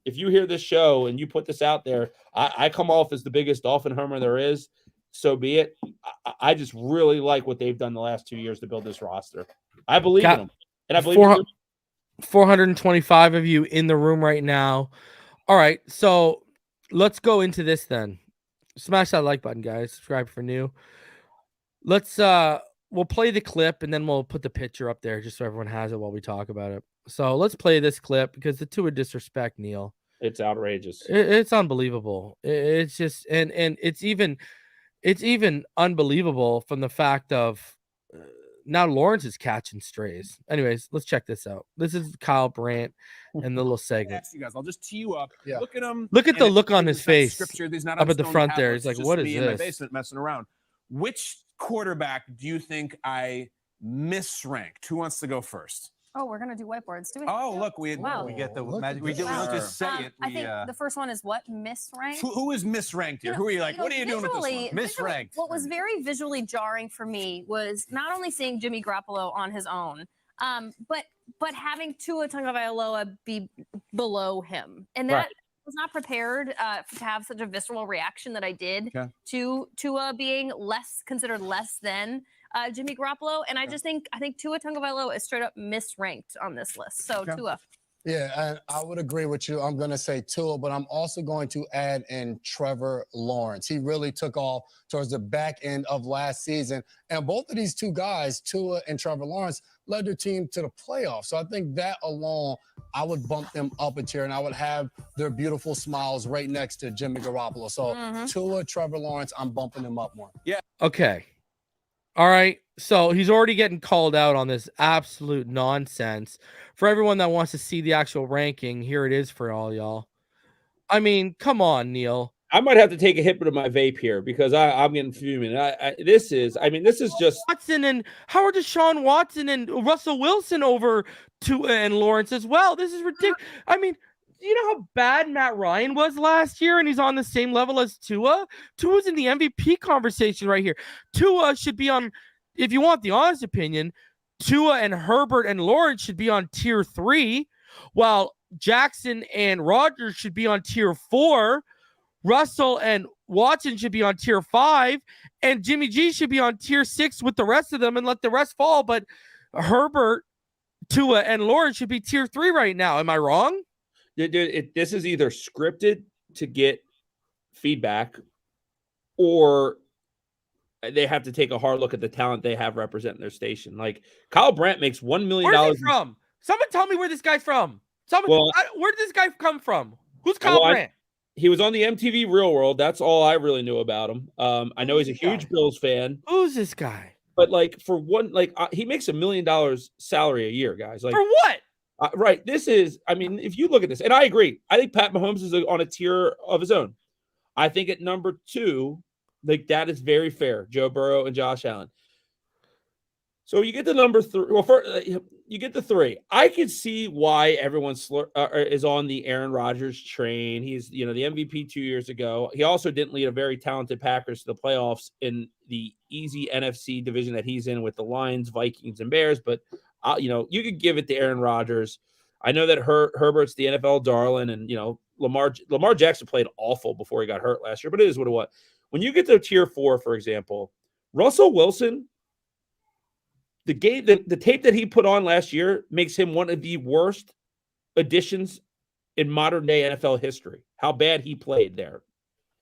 if you hear this show and you put this out there, I come off as the biggest Dolphin homer there is. So be it. I just really like what they've done the last 2 years to build this roster. I believe in them, and I believe 425 of you in the room right now. All right, so let's go into this then. Smash that like button, guys. Subscribe for new. Let's we'll play the clip and then we'll put the picture up there just so everyone has it while we talk about it. So let's play this clip because the Tua disrespect, Neal. It's outrageous. It's unbelievable. It's just and it's even unbelievable from the fact of now Lawrence is catching strays. Anyways, let's check this out. This is Kyle Brandt and the little segment. You guys, I'll just tee you up. Yeah. Look at him. Look at the look on his face. Scripture. These not up at the front there. He's like, "What is this?" In my basement messing around. Which quarterback do you think I misranked? Who wants to go first? Oh, we're gonna do whiteboards. Do we? Oh, look, we get the magic. We don't just say it. I think the first one is what misranked. Who is misranked here? Who are you like? What are you doing with this one? Misranked. What was very visually jarring for me was not only seeing Jimmy Garoppolo on his own, but having Tua Tagovailoa be below him, and that. Right. Was not prepared to have such a visceral reaction that I did to Tua being considered less than Jimmy Garoppolo, and I think Tua Tagovailoa is straight up misranked on this list. So Tua. Yeah, and I would agree with you. I'm going to say Tua, but I'm also going to add in Trevor Lawrence. He really took off towards the back end of last season. And both of these two guys, Tua and Trevor Lawrence, led their team to the playoffs. So I think that alone, I would bump them up a tier, and I would have their beautiful smiles right next to Jimmy Garoppolo. So Tua, Trevor Lawrence, I'm bumping them up more. Yeah. Okay. All right. So he's already getting called out on this absolute nonsense. For everyone that wants to see the actual ranking, here it is for all y'all. I mean, come on, Neal. I might have to take a hit of my vape here because I'm getting fuming. This is just Watson and Howard Deshaun Watson and Russell Wilson over Tua and Lawrence as well. This is ridiculous. I mean, you know how bad Matt Ryan was last year, and he's on the same level as Tua? Tua's in the MVP conversation right here. Tua should be on, if you want the honest opinion, Tua and Herbert and Lawrence should be on tier 3, while Jackson and Rodgers should be on tier 4. Russell and Watson should be on tier 5, and Jimmy G should be on tier 6 with the rest of them and let the rest fall. But Herbert, Tua, and Lawrence should be tier 3 right now. Am I wrong? Dude, this is either scripted to get feedback, or they have to take a hard look at the talent they have representing their station. Like Kyle Brandt makes $1 million. Where's he from? Someone tell me where this guy's from. Where did this guy come from? Who's Kyle Brandt? He was on the MTV Real World. That's all I really knew about him. I know he's a huge Bills fan. Who's this guy? But like for one, like he makes $1 million salary a year, guys. Like for what? Right. This is, I mean, if you look at this, and I agree, I think Pat Mahomes is on a tier of his own. I think at number 2, like that is very fair. Joe Burrow and Josh Allen. So you get to number 3. Well, you get to 3. I can see why everyone is on the Aaron Rodgers train. He's, the MVP 2 years ago. He also didn't lead a very talented Packers to the playoffs in the easy NFC division that he's in with the Lions, Vikings, and Bears. But you could give it to Aaron Rodgers. I know that Herbert's the NFL darling, and Lamar Jackson played awful before he got hurt last year. But it is what it was. When you get to tier 4, for example, Russell Wilson. The tape that he put on last year makes him one of the worst additions in modern day NFL history. How bad he played there.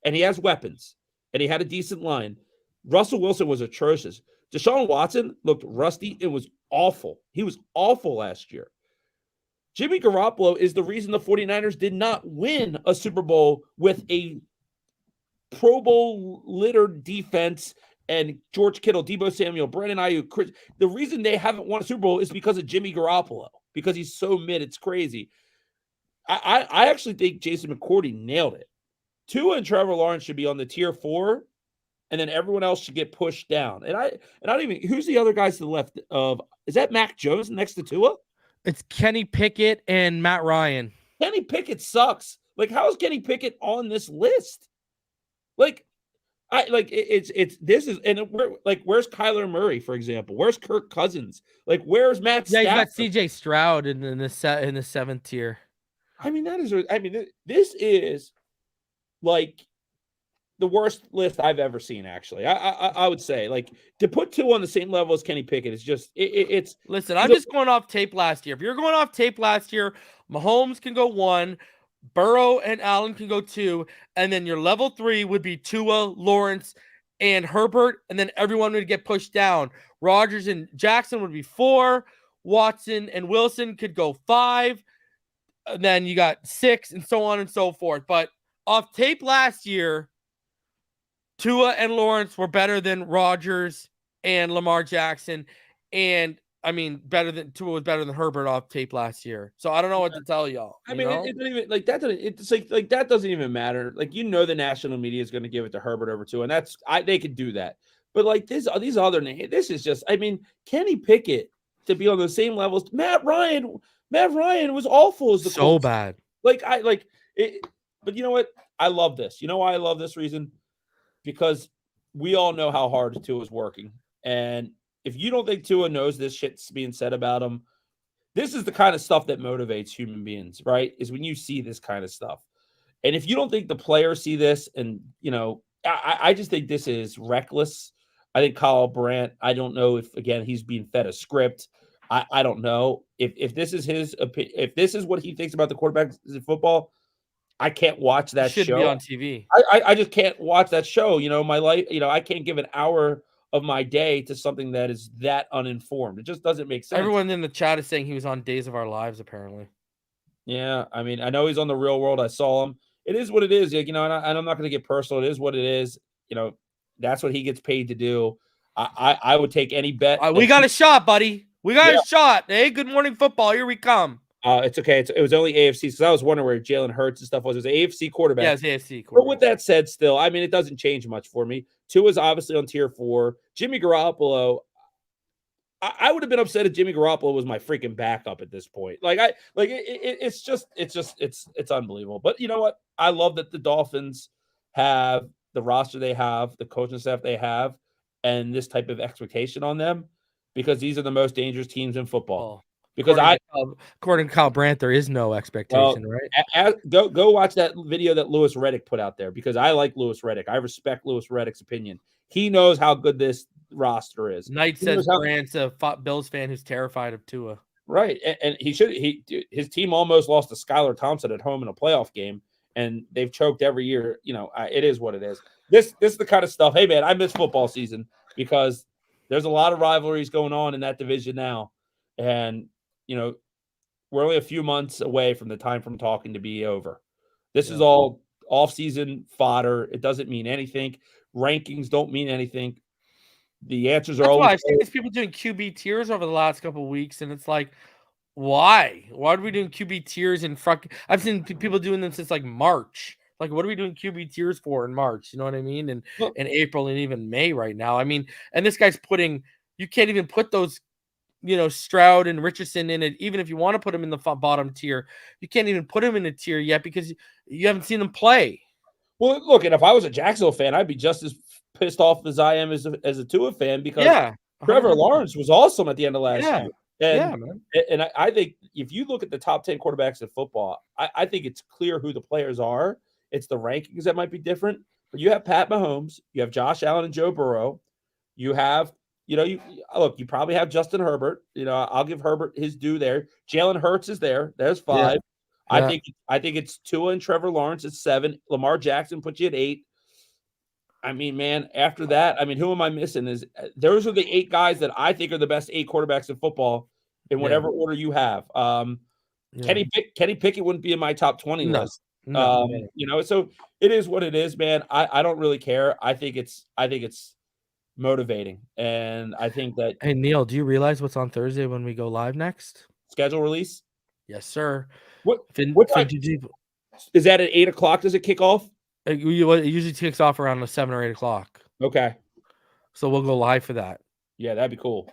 And he has weapons. And he had a decent line. Russell Wilson was atrocious. Deshaun Watson looked rusty. It was awful. He was awful last year. Jimmy Garoppolo is the reason the 49ers did not win a Super Bowl with a Pro Bowl littered defense and George Kittle, Deebo Samuel, Brandon Ayuk, Chris. The reason they haven't won a Super Bowl is because of Jimmy Garoppolo, because he's so mid. It's crazy. I actually think Jason McCourty nailed it. Tua and Trevor Lawrence should be on the tier 4, and then everyone else should get pushed down. And I don't even, who's the other guys to the left of, is that Mac Jones next to Tua? It's Kenny Pickett and Matt Ryan. Kenny Pickett sucks. Like, how is Kenny Pickett on this list? Like, where's Kyler Murray, for example? Where's Kirk Cousins? Like, where's Matt Stafford? Yeah, he's got CJ Stroud in the 7th tier. I mean, this is like the worst list I've ever seen, actually. I would say, like, to put 2 on the same level as Kenny Pickett is just it's listen, I'm just going off tape last year. If you're going off tape last year, Mahomes can go 1, Burrow and Allen can go 2, and then your level 3 would be Tua, Lawrence, and Herbert, and then everyone would get pushed down. Rodgers and Jackson would be 4, Watson and Wilson could go 5, and then you got 6, and so on and so forth. But off tape last year, Tua and Lawrence were better than Rodgers and Lamar Jackson, and Tua was better than Herbert off tape last year. So I don't know what to tell y'all. It doesn't even like that. It's like that doesn't even matter. Like, the national media is going to give it to Herbert over Tua, and they could do that. But like these other names, this is just. Kenny Pickett to be on the same level as Matt Ryan. Matt Ryan was awful as the so bad. But you know what? I love this. You know why I love this reason? Because we all know how hard Tua is working, and if you don't think Tua knows this shit's being said about him, this is the kind of stuff that motivates human beings, right? Is when you see this kind of stuff. And if you don't think the players see this, and, I just think this is reckless. I think Kyle Brandt, I don't know if, again, he's being fed a script. I don't know if this is his opinion. If this is what he thinks about the quarterbacks in football, I can't watch that Should show. be on TV. I just can't watch that show. My life. I can't give an hour of my day to something that is that uninformed. It just doesn't make sense. Everyone in the chat is saying he was on Days of Our Lives, apparently. Yeah, I mean, I know he's on The Real World. I saw him. It is what it is. And I'm not going to get personal. It is what it is. That's what he gets paid to do. I would take any bet. We got a shot, buddy. We got a shot. Hey, Good Morning Football. Here we come. It's okay. It was only AFC because I was wondering where Jalen Hurts and stuff was. It was an AFC quarterback. Yeah, it's AFC quarterback. But with that said, still, I mean, it doesn't change much for me. Tua's obviously on tier 4. Jimmy Garoppolo, I would have been upset if Jimmy Garoppolo was my freaking backup at this point. It's unbelievable. But you know what? I love that the Dolphins have the roster they have, the coaching staff they have, and this type of expectation on them because these are the most dangerous teams in football. Because according to Kyle Brandt, there is no expectation, right? Go watch that video that Louis Riddick put out there because I like Louis Riddick. I respect Louis Riddick's opinion. He knows how good this roster is. Knight says Brandt's a Bills fan who's terrified of Tua. Right, and his team almost lost to Skylar Thompson at home in a playoff game, and they've choked every year. It is what it is. This is the kind of stuff. Hey man, I miss football season because there's a lot of rivalries going on in that division now, and we're only a few months away from the time from talking to be over. This is all off-season fodder. It doesn't mean anything. Rankings don't mean anything. The answers are That's always. why I've seen these people doing QB tiers over the last couple of weeks, and it's like, why? Why are we doing QB tiers in front? I've seen people doing them since like March. Like, what are we doing QB tiers for in March? You know what I mean? And in April and even May right now. I mean, and this guy's you can't even put those, Stroud and Richardson in it. Even if you want to put them in the bottom tier, you can't even put them in a tier yet because you haven't seen them play. Well, look, and if I was a Jacksonville fan, I'd be just as pissed off as I am as a Tua fan because Trevor Lawrence was awesome at the end of last year. And I think if you look at the top 10 quarterbacks in football, I think it's clear who the players are. It's the rankings that might be different. But you have Pat Mahomes, you have Josh Allen and Joe Burrow, you have you probably have Justin Herbert. I'll give Herbert his due there. Jalen Hurts is there. There's 5. Yeah. I think it's Tua and Trevor Lawrence at 7. Lamar Jackson puts you at 8. I mean, man, after that, who am I missing? Those are the 8 guys that I think are the best 8 quarterbacks in football in whatever order you have. Kenny Pickett wouldn't be in my top 20 list. So it is what it is, man. I don't really care. I think it's motivating, and I think that. Hey Neil, do you realize what's on Thursday when we go live next? Schedule release? Yes, sir. What time? Is that at 8:00? Does it kick off? It usually kicks off around 7 or 8 o'clock. Okay. So we'll go live for that. Yeah, that'd be cool.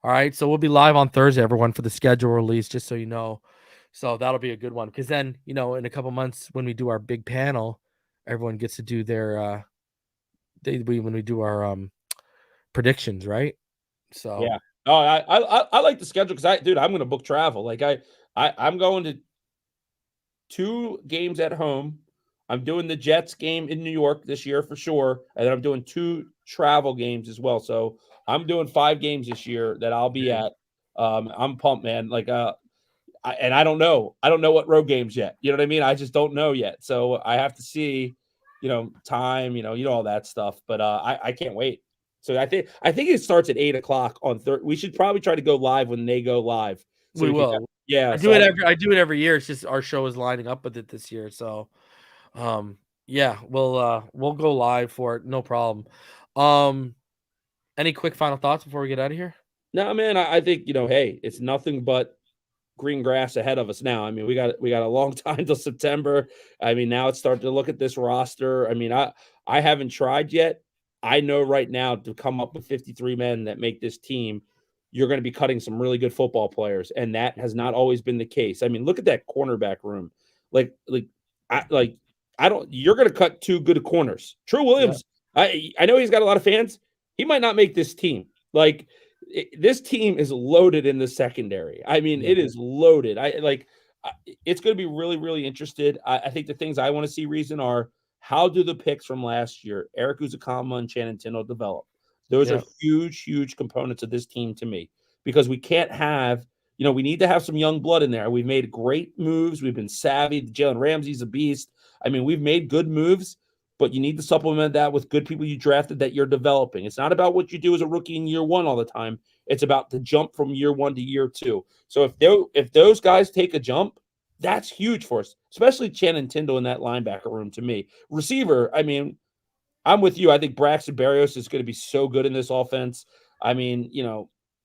All right. So we'll be live on Thursday, everyone, for the schedule release, just so you know. So that'll be a good one. Because then, in a couple months when we do our big panel, everyone gets to do their when we do our predictions, right? So yeah. Oh, I like the schedule because I'm going to book travel. Like I'm going to 2 games at home. I'm doing the Jets game in New York this year for sure, and then I'm doing 2 travel games as well. So I'm doing 5 games this year that I'll be at. I'm pumped, man. Like and I don't know what road games yet. You know what I mean? I just don't know yet. So I have to see, time, all that stuff. But I can't wait. So I think it starts at 8:00 on Thursday. We should probably try to go live when they go live. So we will. Yeah, I do it every year. It's just our show is lining up with it this year. So, we'll go live for it. No problem. Any quick final thoughts before we get out of here? No, man. I think hey, it's nothing but green grass ahead of us now. I mean, we got a long time till September. I mean, now it's starting to look at this roster. I mean, I haven't tried yet. I know right now to come up with 53 men that make this team, you're going to be cutting some really good football players, and that has not always been the case. I mean, look at that cornerback room. You're going to cut 2 good corners. True Williams, I know he's got a lot of fans. He might not make this team. This team is loaded in the secondary. I mean, it is loaded. It's going to be really, really interested. I think the things I want to see, Reason, are how do the picks from last year, Eric Uzakama and Shannon Tindall, develop? Those are huge, huge components of this team to me because we can't have, we need to have some young blood in there. We've made great moves. We've been savvy. Jalen Ramsey's a beast. I mean, we've made good moves, but you need to supplement that with good people you drafted that you're developing. It's not about what you do as a rookie in year one all the time. It's about the jump from year one to year two. So if those guys take a jump, that's huge for us, especially Channing Tindall in that linebacker room to me. Receiver, I mean, I'm with you. I think Braxton Berrios is going to be so good in this offense. I mean,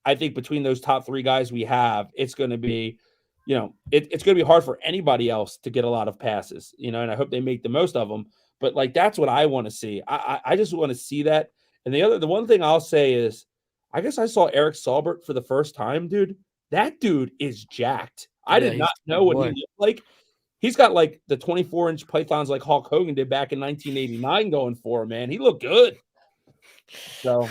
I think between those top three guys we have, it's going to be, it's going to be hard for anybody else to get a lot of passes, and I hope they make the most of them. But that's what I want to see. I just want to see that. And the one thing I'll say is, I guess I saw Eric Saubert for the first time, dude. That dude is jacked. I did not know what he looked like. He's got like the 24-inch pythons like Hulk Hogan did back in 1989 going for him, man. He looked good. So,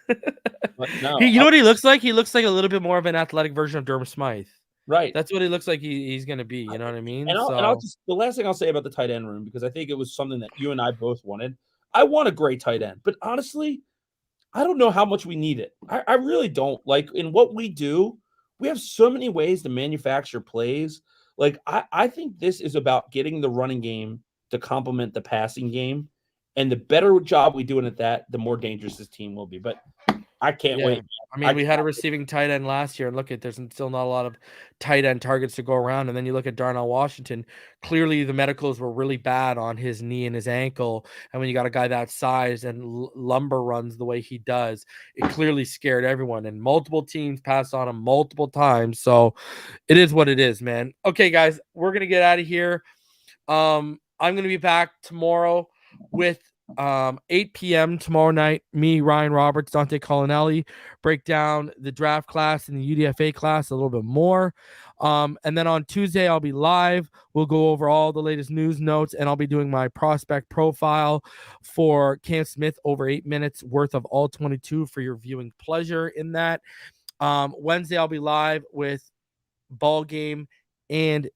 but no. You know what he looks like? He looks like a little bit more of an athletic version of Durham Smythe. Right. That's what he looks like he's going to be. You know what I mean? And I'll just, the last thing I'll say about the tight end room, because I think it was something that you and I both wanted. I want a great tight end, but honestly, I don't know how much we need it. I really don't. Like, in what we do, we have so many ways to manufacture plays. Like, I think this is about getting the running game to complement the passing game. And the better job we do at that, the more dangerous this team will be. But I can't wait. I mean, we had a receiving tight end last year. And look, there's still not a lot of tight end targets to go around. And then you look at Darnell Washington. Clearly, the medicals were really bad on his knee and his ankle. And when you got a guy that size and lumber runs the way he does, it clearly scared everyone. And multiple teams passed on him multiple times. So it is what it is, man. Okay, guys, we're going to get out of here. I'm going to be back tomorrow with 8 p.m. tomorrow night. Me, Ryan Roberts, Dante Colinelli break down the draft class and the UDFA class a little bit more. And then on Tuesday, I'll be live. We'll go over all the latest news notes, and I'll be doing my prospect profile for Cam Smith, over 8 minutes worth of all 22 for your viewing pleasure in that. Wednesday, I'll be live with Ball Game and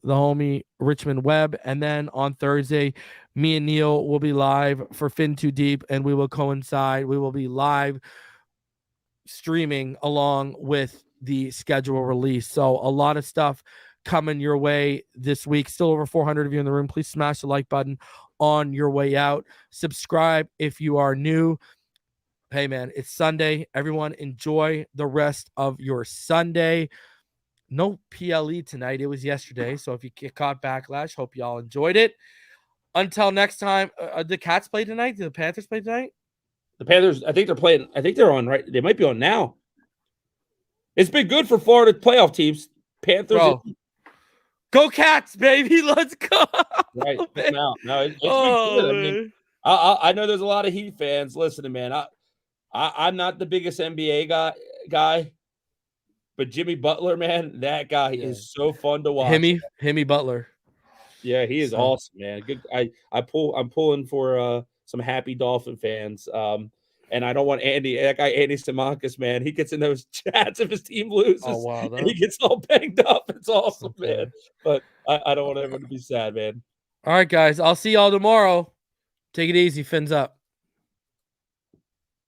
the homie Richmond Webb. And then on Thursday, me and Neil will be live for Fin Too Deep, and we will coincide. We will be live streaming along with the schedule release. So a lot of stuff coming your way this week. Still over 400 of you in the room. Please smash the like button on your way out. Subscribe if you are new. Hey, man, it's Sunday. Everyone enjoy the rest of your Sunday. No PLE tonight. It was yesterday. So if you caught backlash, hope y'all enjoyed it. Until next time, the Cats play tonight? Do the Panthers play tonight? The Panthers, I think they're playing. I think they're on, right? They might be on now. It's been good for Florida playoff teams. Panthers. Bro. Go Cats, baby. Let's go. Right. No, it's been good. I mean, I know there's a lot of Heat fans listening, man. I'm not the biggest NBA guy. But Jimmy Butler, man, that guy is so fun to watch. Himmy Butler. Yeah, he is awesome, man. Good. I'm pulling for some happy Dolphin fans. And I don't want that guy Andy Simakis, man. He gets in those chats if his team loses. Oh wow, and he gets all banged up. It's awesome, man. But I don't want everyone to be sad, man. All right, guys. I'll see y'all tomorrow. Take it easy. Fins up.